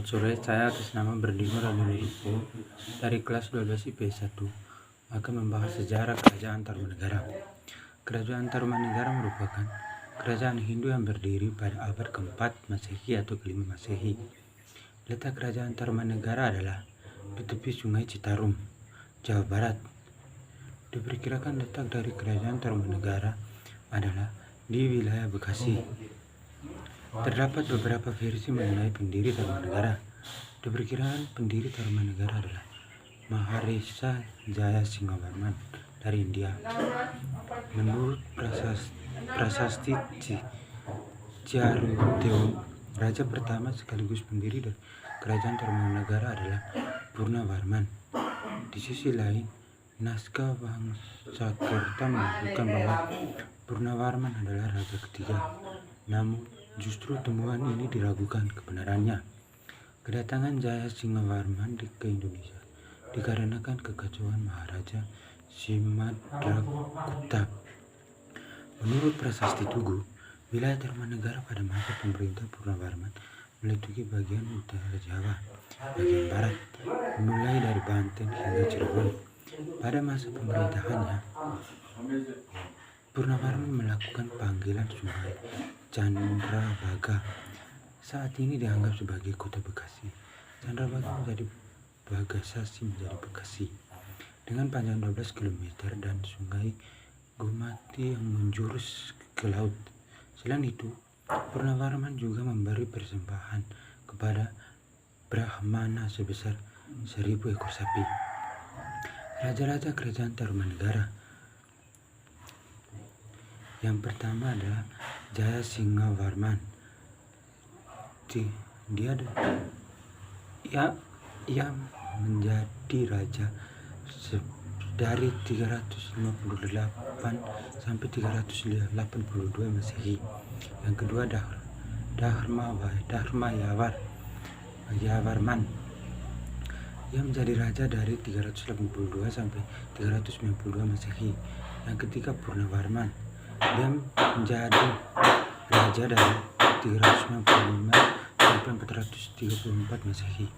Selamat sore, saya atas nama Berdino Ramoneripo dari kelas 12 IPS 1 akan membahas sejarah Kerajaan Tarumanegara. Kerajaan Tarumanegara merupakan kerajaan Hindu yang berdiri pada abad ke-4 Masehi atau ke-5 Masehi. Letak Kerajaan Tarumanegara adalah di tepi Sungai Citarum, Jawa Barat. Diperkirakan letak dari Kerajaan Tarumanegara adalah di wilayah Bekasi. Terdapat beberapa versi mengenai pendiri Tarumanegara. Diperkirakan pendiri Tarumanegara adalah Maharisa Jaya Singhavarman dari India. Menurut prasasti Ciarudewa, raja pertama sekaligus pendiri dari Kerajaan Tarumanegara adalah Purnavarman. Di sisi lain, naskah Wangsakerta menyebutkan bahwa Purnavarman adalah raja ketiga. Namun, justru temuan ini diragukan kebenarannya. Kedatangan Jaya Singhavarman ke Indonesia dikarenakan kekacauan Maharaja Simadragupta. Menurut prasasti Tugu, wilayah Tarumanegara pada masa pemerintah Purnavarman meliputi bagian utara Jawa, bagian barat, mulai dari Banten hingga Cirebon. Pada masa pemerintahannya, Purnavarman melakukan panggilan Sungai Candrabaga. Saat ini dianggap sebagai kota Bekasi. Candrabaga menjadi Bagasasi menjadi Bekasi dengan panjang 12 km dan Sungai Gumati yang menjurus ke laut. Selain itu, Purnavarman juga memberi persembahan kepada Brahmana sebesar 1000 ekor sapi. Raja-raja Kerajaan Tarumanegara yang pertama adalah Jaya Singhavarman. Ia menjadi raja dari 358 sampai 382 Masehi. Yang kedua Yavarman. Ia menjadi raja dari 382 sampai 392 Masehi. Yang ketiga Purnavarman. Dia menjadi raja dari 395 sampai 434 Masehi.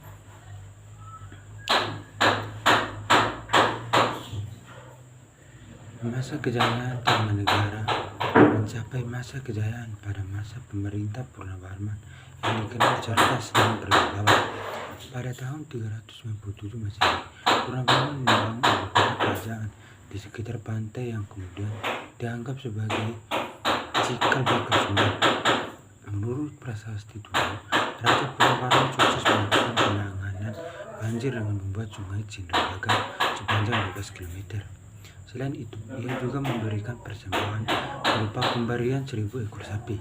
Masa kejayaan Tarumanegara mencapai masa kejayaan pada masa pemerintah Purnavarman yang dikenal cerdas dan berwibawa. Pada tahun 397 Masehi, Purnavarman membangun beberapa kerajaan di sekitar pantai yang kemudian dianggap sebagai cikal bakal Sunda. Menurut prasasti Tugu, Raja Purnavarman sukses melakukan penanganan banjir dengan membuat Sungai Candrabaga sepanjang 12 km. Selain itu, ia juga memberikan persembahan berupa pemberian 1000 ekor sapi.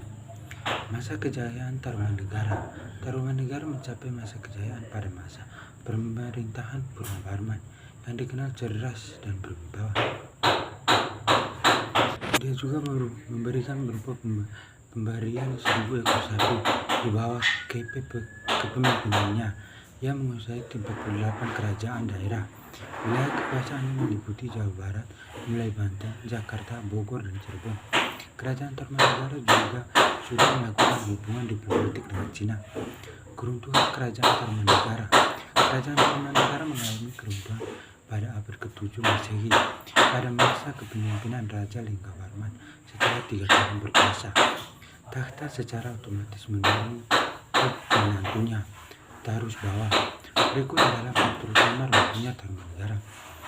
Masa kejayaan Tarumanegara. Tarumanegara mencapai masa kejayaan pada masa pemerintahan Purnavarman yang dikenal cerdas dan berwibawa. Dia juga memberikan berupa pemberian 1000 ekor sapi di bawah kepemimpinannya. Ia menguasai 48 kerajaan daerah. Wilayah kekuasaannya meliputi Jawa Barat, mulai Banten, Jakarta, Bogor, dan Cirebon. Kerajaan Tarumanegara juga sudah melakukan hubungan diplomatik dengan Cina. Keruntuhan Kerajaan Tarumanegara. Kerajaan Tarumanegara mengalami keruntuhan pada abad ke-7 Masehi pada masa kepemimpinan Raja Linggawarman. Setelah 3 tahun berkuasa, takhta secara otomatis menurun ke menantunya, Tarusbawa. Berikut adalah faktor utama runtuhnya Tarumanegara.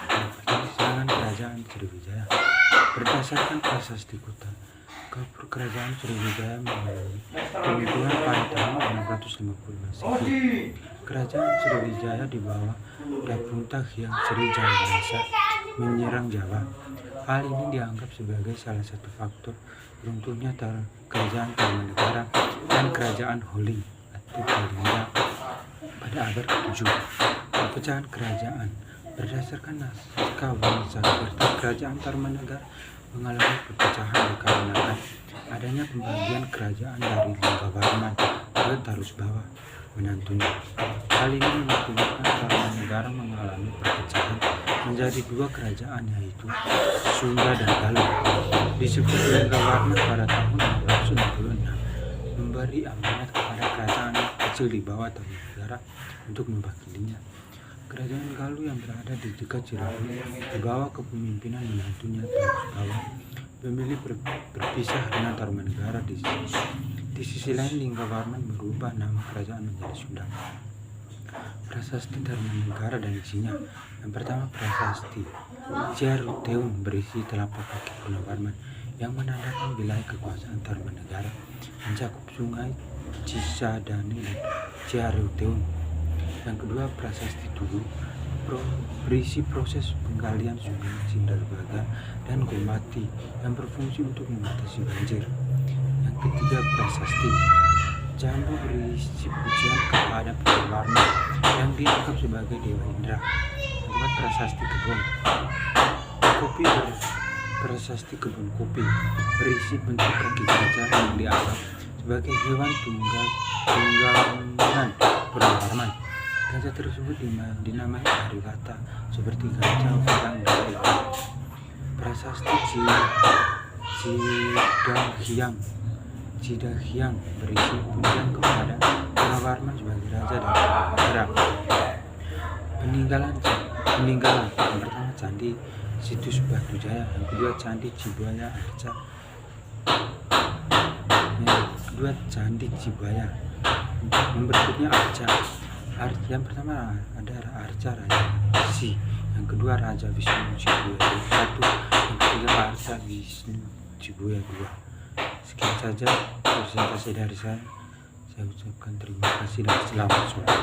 Yang pertama, serangan Kerajaan Sriwijaya. Berdasarkan prasasti Kota Kapur, Kerajaan Sriwijaya mengalami runtuhan pada tahun 650 Masehi. Kerajaan Sriwijaya di bawah Dapunta Hyang Sri Jayawangsa menyerang Jawa. Hal ini dianggap sebagai salah satu faktor runtuhnya Kerajaan Tarumanegara dan Kerajaan Holling atau Kalinga pada abad ke-7. Perpecahan kerajaan. Berdasarkan naskah Wangsakerta, Kerajaan Tarumanegara mengalami perpecahan dikarenakan adanya pembagian kerajaan dari Linggawarman ke Tarusbawa, menantunya. Hal ini mengakibatkan Tarumanegara mengalami perpecahan menjadi 2 kerajaan, yaitu Sunda dan Galuh. Disebut Linggawarman pada tahun 666 memberi amanat kepada kerajaan kecil di bawah Tarumanegara untuk mewakilinya. Kerajaan Galuh yang berada di dekat Cirebon di bawah kepemimpinan menantunya Tarukawa memilih berpisah dengan Tarumanegara di sini. Di sisi lain, Linggawarman merubah nama kerajaan menjadi Sunda. Prasasti Tarumanegara dan isinya. Yang pertama, Prasasti Ciaruteun berisi telapak kaki Purnawarman yang menandakan wilayah kekuasaan Tarumanegara mencakup sungai Cisadane dan Ciaruteun. Yang kedua, Prasasti Tugu berisi proses penggalian sungai Cinderbaga dan Gomati yang berfungsi untuk mengatasi banjir. Yang ketiga, Prasasti Jambu berisi pujian kepada Purnawarman yang dianggap sebagai Dewa Indra. Yang keempat, Prasasti Kebun Kopi Prasasti Kebun Kopi berisi bentuk kaki gajah yang dianggap sebagai hewan tunggangan Purnawarman. Gajah tersebut dinamai Haribata seperti gajah orang dari Prasasti Cidahyang berisi pujian kepada Purnawarman sebagai raja dari Nagara. Peninggalan. Yang pertama, Candi Situs Batujaya. Yang kedua, Candi Cibuaya Arca. Yang kedua, Candi Cibuaya. Yang berikutnya Arca. Yang pertama ada Arca Raja Si. Yang kedua, Raja Wisnu Cibuaya 1. Yang ketiga, Arca Wisnu Cibuaya 2. Sekian saja presentasi dari saya. Saya ucapkan terima kasih dan selamat sore.